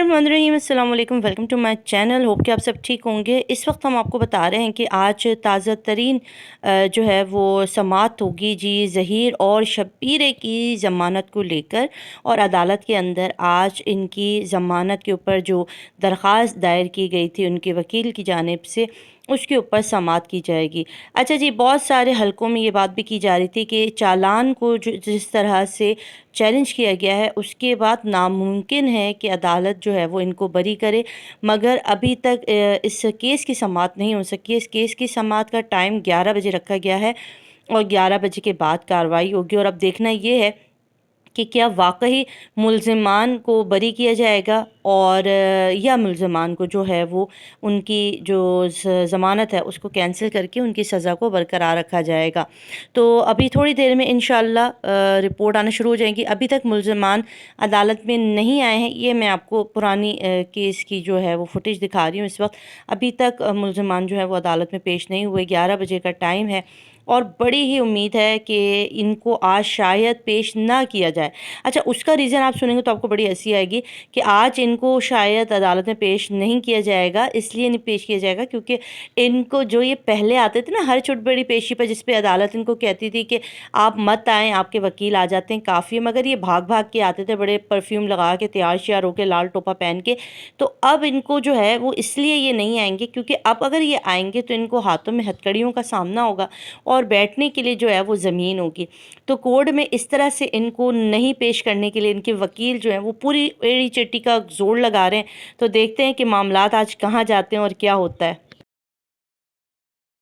बिस्मिल्लाहिर्रहमानिर्रहीम, अस्सलाम वालेकुम, welcome to my channel. Hope कि आप सब ठीक होंगे। इस वक्त हम आपको बता रहे हैं कि आज ताज़ा तरीन जो है वो समाअत होगी जी ज़हीर और शब्बीर की ज़मानत को लेकर। और अदालत के अंदर आज इनकी ज़मानत के ऊपर जो दरख्वास्त दायर की गई थी उनके वकील की जानिब से, उसके ऊपर समाअत की जाएगी। अच्छा जी, बहुत सारे हलकों में ये बात भी की जा रही थी कि चालान को जो जिस तरह से चैलेंज किया गया है उसके बाद नामुमकिन है कि अदालत जो है वो इनको बरी करे, मगर अभी तक इस केस की समाअत नहीं हो सकी है। इस केस की समाअत का टाइम 11 बजे रखा गया है और 11 बजे के बाद कार्रवाई होगी। और अब देखना ये है कि क्या वाक़ई मुल्ज़िमान को बरी किया जाएगा और या मुल्ज़िमान को जो है वो उनकी जो ज़मानत है उसको कैंसिल करके उनकी सज़ा को बरकरार रखा जाएगा। तो अभी थोड़ी देर में इंशाअल्लाह रिपोर्ट आना शुरू हो जाएगी। अभी तक मुल्ज़िमान अदालत में नहीं आए हैं। ये मैं आपको पुरानी केस की जो है वो फुटेज दिखा रही हूँ इस वक्त। अभी तक मुल्ज़िमान जो है वो अदालत में पेश नहीं हुए। 11 बजे का टाइम है और बड़ी ही उम्मीद है कि इनको आज शायद पेश ना किया जाए। अच्छा, उसका रीज़न आप सुनेंगे तो आपको बड़ी हँसी आएगी कि आज इनको शायद अदालत में पेश नहीं किया जाएगा। इसलिए नहीं पेश किया जाएगा क्योंकि इनको जो ये पहले आते थे ना हर छोटी बड़ी पेशी पर, जिस पे अदालत इनको कहती थी कि आप मत आएँ, आपके वकील आ जाते हैं काफ़ी है, मगर ये भाग भाग के आते थे बड़े परफ्यूम लगा के, तैयार श्यार होके, लाल टोपा पहन के। तो अब इनको जो है वो इसलिए ये नहीं आएंगे क्योंकि अब अगर ये आएंगे तो इनको हाथों में हथकड़ियों का सामना होगा और बैठने के लिए जो है वो ज़मीन होगी। तो कोर्ट में इस तरह से इनको नहीं पेश करने के लिए इनके वकील जो हैं वो पूरी एड़ी चट्टी का जोर लगा रहे हैं। तो देखते हैं कि मामलात आज कहाँ जाते हैं और क्या होता है।